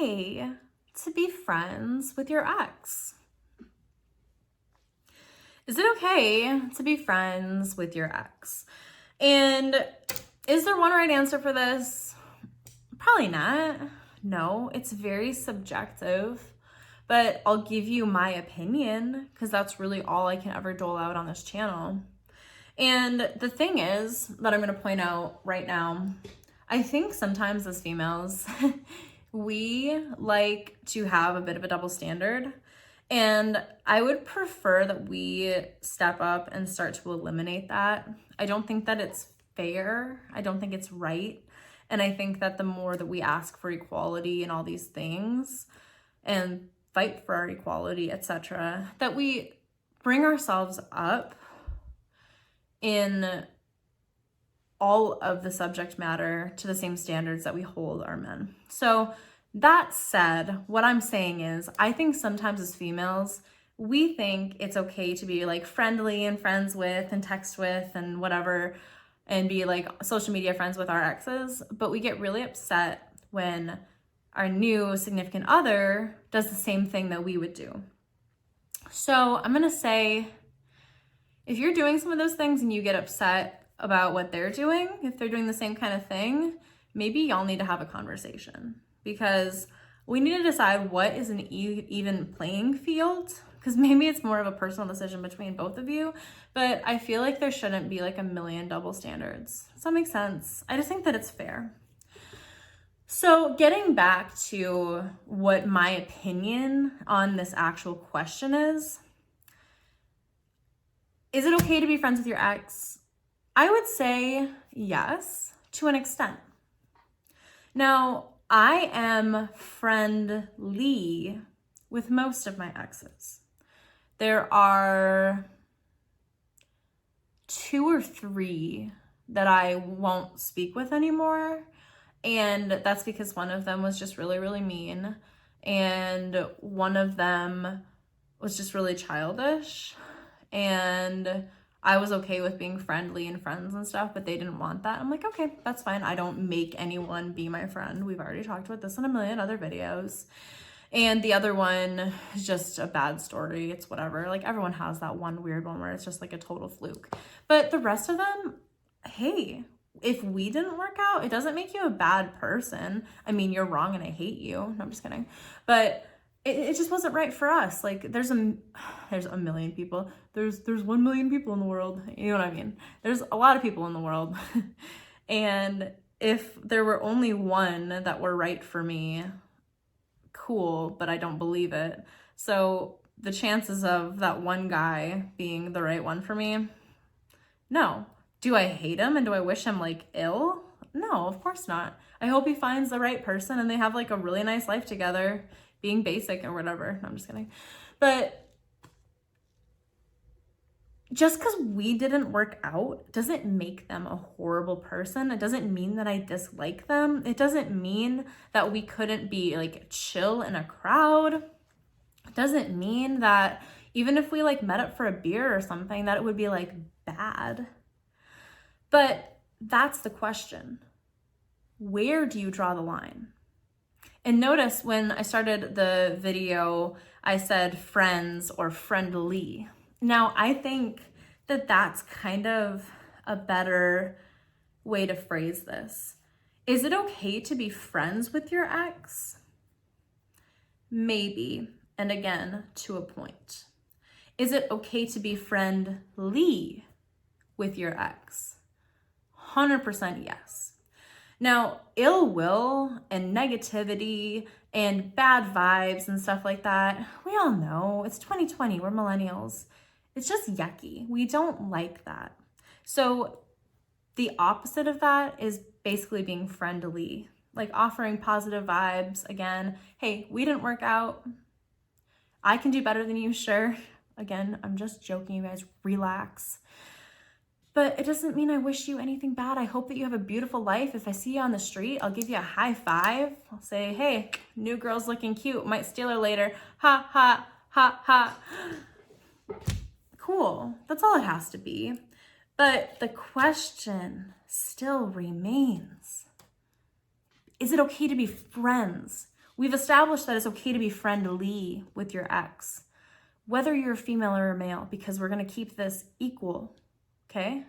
okay to be friends with your ex? Is it okay to be friends with your ex? And is there one right answer for this? Probably not. No, it's very subjective, but I'll give you my opinion because that's really all I can ever dole out on this channel. And the thing is that I'm going to point out right now, I think sometimes as females, we like to have a bit of a double standard. And I would prefer that we step up and start to eliminate that. I don't think that it's fair. I don't think it's right. And I think that the more that we ask for equality and all these things and fight for our equality, etc., that we bring ourselves up in all of the subject matter to the same standards that we hold our men. So that said, what I'm saying is, I think sometimes as females, we think it's okay to be like friendly and friends with and text with and whatever, and be like social media friends with our exes, but we get really upset when our new significant other does the same thing that we would do. So I'm gonna say, if you're doing some of those things and you get upset about what they're doing, if they're doing the same kind of thing, maybe y'all need to have a conversation, because we need to decide what is an even playing field, because maybe it's more of a personal decision between both of you, but I feel like there shouldn't be like a million double standards. Does that make sense? I just think that it's fair. So getting back to what my opinion on this actual question is it okay to be friends with your ex? I would say yes, to an extent. Now, I am friendly with most of my exes. There are 2 or 3 that I won't speak with anymore. And that's because one of them was just really, really mean. And one of them was just really childish. And I was okay with being friendly and friends and stuff, but they didn't want that. I'm like, okay, that's fine. I don't make anyone be my friend. We've already talked about this in a million other videos. And the other one is just a bad story. It's whatever. Like, everyone has that one weird one where it's just like a total fluke. But the rest of them, hey, if we didn't work out, it doesn't make you a bad person. I mean, you're wrong and I hate you. No, I'm just kidding. But it just wasn't right for us. Like, there's a million people. There's 1 million people in the world. You know what I mean? There's a lot of people in the world. And if there were only one that were right for me, cool, but I don't believe it. So the chances of that one guy being the right one for me, no. Do I hate him and do I wish him like ill? No, of course not. I hope he finds the right person and they have like a really nice life together, being basic or whatever. No, I'm just kidding. But just because we didn't work out doesn't make them a horrible person. It doesn't mean that I dislike them. It doesn't mean that we couldn't be like chill in a crowd. It doesn't mean that even if we like met up for a beer or something, that it would be like bad. But that's the question. Where do you draw the line? And notice when I started the video, I said friends or friendly. Now, I think that that's kind of a better way to phrase this. Is it okay to be friends with your ex? Maybe, and again, to a point. Is it okay to be friendly with your ex? 100% yes. Now, ill will and negativity and bad vibes and stuff like that, we all know it's 2020, we're millennials. It's just yucky. We don't like that. So the opposite of that is basically being friendly, like offering positive vibes. Again, hey, we didn't work out. I can do better than you, sure. Again, I'm just joking, you guys, relax. But it doesn't mean I wish you anything bad. I hope that you have a beautiful life. If I see you on the street, I'll give you a high five. I'll say, hey, new girl's looking cute. Might steal her later. Ha, ha, ha, ha. Cool. That's all it has to be. But the question still remains, is it okay to be friends We've established that it's okay to be friendly with your ex, whether you're female or male, because we're going to keep this equal, okay?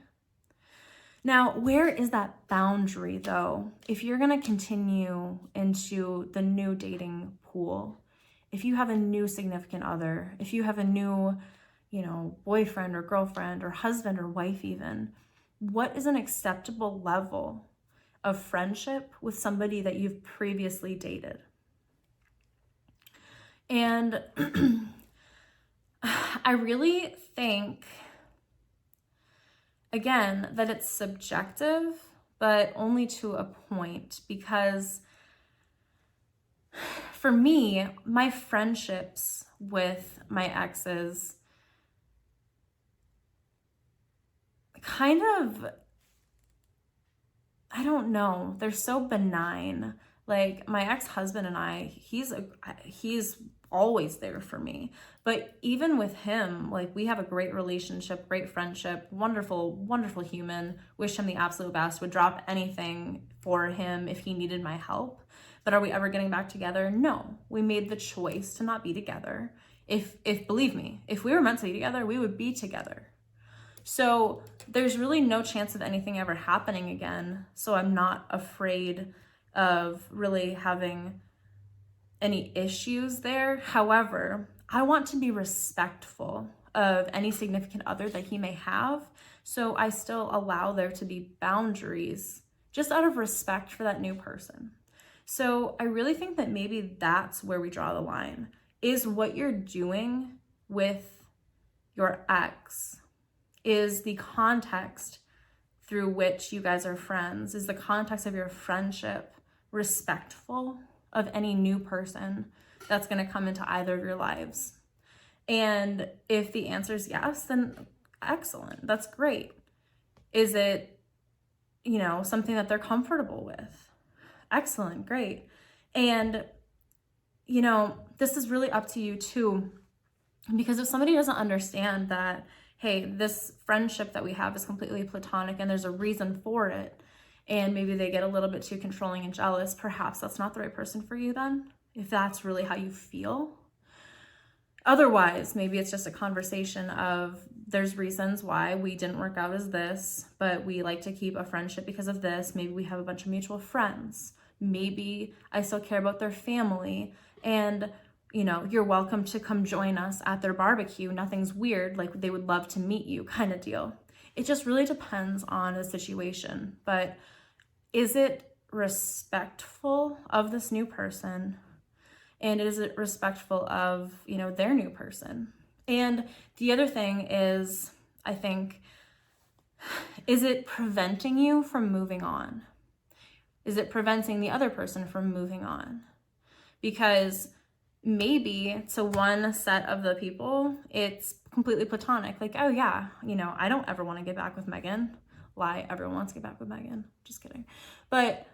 Now, where is that boundary though? If you're going to continue into the new dating pool, if you have a new significant other, if you have a new, boyfriend or girlfriend or husband or wife even, what is an acceptable level of friendship with somebody that you've previously dated? And I really think, again, that it's subjective, but only to a point, because for me, my friendships with my exes kind of, I don't know, they're so benign. Like my ex-husband and I, he's always there for me. But even with him, like we have a great relationship, great friendship, wonderful, wonderful human, wish him the absolute best, would drop anything for him if he needed my help. But are we ever getting back together? No, we made the choice to not be together. If believe me, if we were meant to be together, we would be together. So there's really no chance of anything ever happening again. So I'm not afraid of really having any issues there. However, I want to be respectful of any significant other that he may have. So I still allow there to be boundaries just out of respect for that new person. So I really think that maybe that's where we draw the line, is what you're doing with your ex. Is the context through which you guys are friends, is the context of your friendship respectful of any new person that's going to come into either of your lives? And if the answer is yes, then excellent, that's great. Is it, something that they're comfortable with? Excellent, great. And, this is really up to you too, because if somebody doesn't understand that, hey, this friendship that we have is completely platonic and there's a reason for it, and maybe they get a little bit too controlling and jealous, perhaps that's not the right person for you then, if that's really how you feel. Otherwise, maybe it's just a conversation of there's reasons why we didn't work out as this, but we like to keep a friendship because of this. Maybe we have a bunch of mutual friends. Maybe I still care about their family, and you're welcome to come join us at their barbecue. Nothing's weird, like they would love to meet you kind of deal. It just really depends on the situation. But is it respectful of this new person? And is it respectful of, their new person? And the other thing is, I think, is it preventing you from moving on? Is it preventing the other person from moving on? Because maybe to one set of the people, it's completely platonic. Like, oh yeah, I don't ever want to get back with Megan. Lie, everyone wants to get back with Megan. Just kidding. But,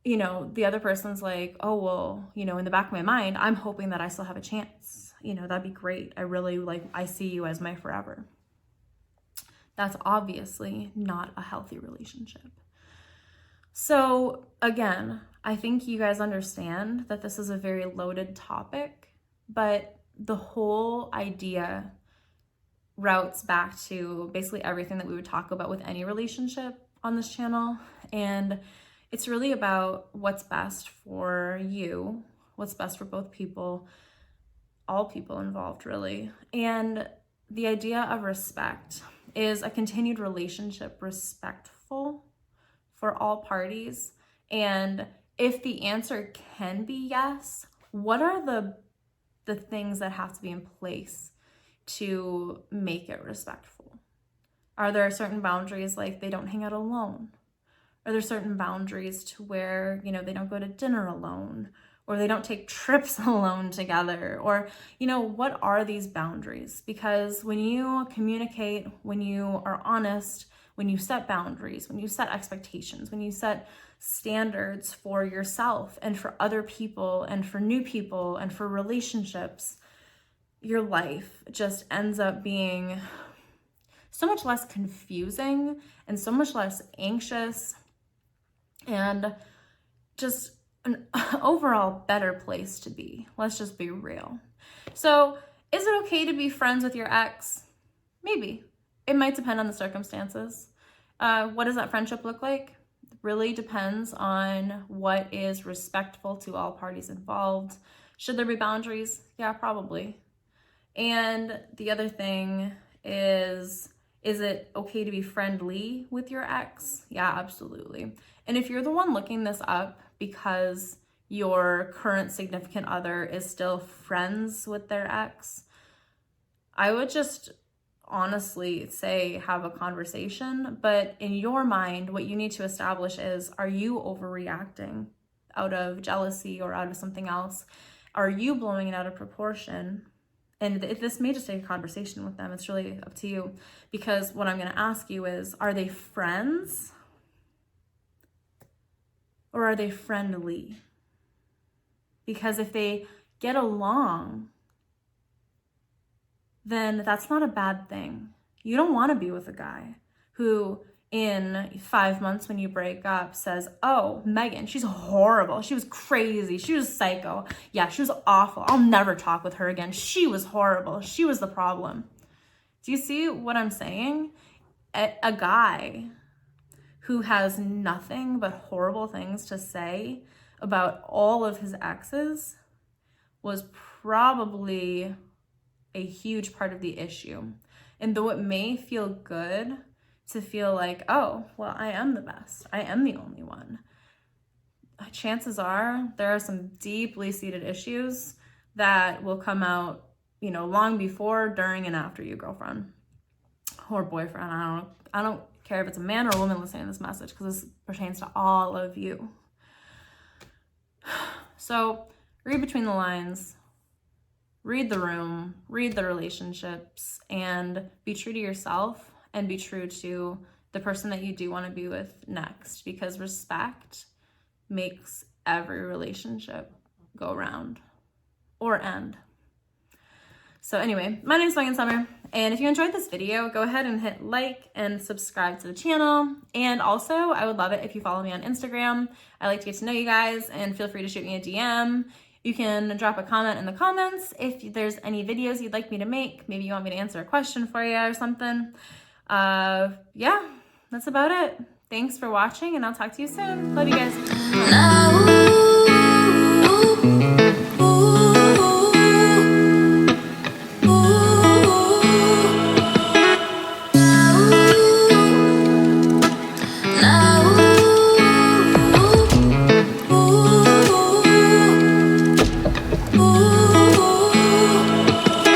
the other person's like, oh, well, in the back of my mind, I'm hoping that I still have a chance. That'd be great. I really I see you as my forever. That's obviously not a healthy relationship. So again, I think you guys understand that this is a very loaded topic, but the whole idea routes back to basically everything that we would talk about with any relationship on this channel. And it's really about what's best for you, what's best for both people, all people involved really. And the idea of respect is a continued relationship respectful for all parties. And if the answer can be yes, what are the things that have to be in place to make it respectful? Are there certain boundaries, like they don't hang out alone? Are there certain boundaries to where, they don't go to dinner alone, or they don't take trips alone together? Or, what are these boundaries? Because when you communicate, when you are honest, when you set boundaries, when you set expectations, when you set standards for yourself and for other people and for new people and for relationships, your life just ends up being so much less confusing and so much less anxious and just an overall better place to be. Let's just be real. So is it okay to be friends with your ex? Maybe. It might depend on the circumstances. What does that friendship look like? It really depends on what is respectful to all parties involved. Should there be boundaries? Yeah, probably. And the other thing is it okay to be friendly with your ex? Yeah, absolutely. And if you're the one looking this up because your current significant other is still friends with their ex, I would just honestly say have a conversation. But in your mind, what you need to establish is, are you overreacting out of jealousy or out of something else? Are you blowing it out of proportion? And this may just take a conversation with them. It's really up to you. Because what I'm going to ask you is, are they friends? Or are they friendly? Because if they get along, then that's not a bad thing. You don't want to be with a guy who in 5 months when you break up says, oh, Megan, she's horrible. She was crazy. She was psycho. Yeah, she was awful. I'll never talk with her again. She was horrible. She was the problem. Do you see what I'm saying? A guy who has nothing but horrible things to say about all of his exes was probably a huge part of the issue. And though it may feel good to feel like, oh, well, I am the best, I am the only one, chances are there are some deeply seated issues that will come out, long before, during, and after you girlfriend or boyfriend. I don't care if it's a man or a woman listening to this message, because this pertains to all of you. So read between the lines, read the room, read the relationships, and be true to yourself and be true to the person that you do want to be with next, because respect makes every relationship go round or end. So anyway, my name is Megan Summer, and if you enjoyed this video, go ahead and hit like and subscribe to the channel. And also, I would love it if you follow me on Instagram. I like to get to know you guys, and feel free to shoot me a DM. You can drop a comment in the comments if there's any videos you'd like me to make. Maybe you want me to answer a question for you or something. Yeah, that's about it. Thanks for watching, and I'll talk to you soon. Love you guys.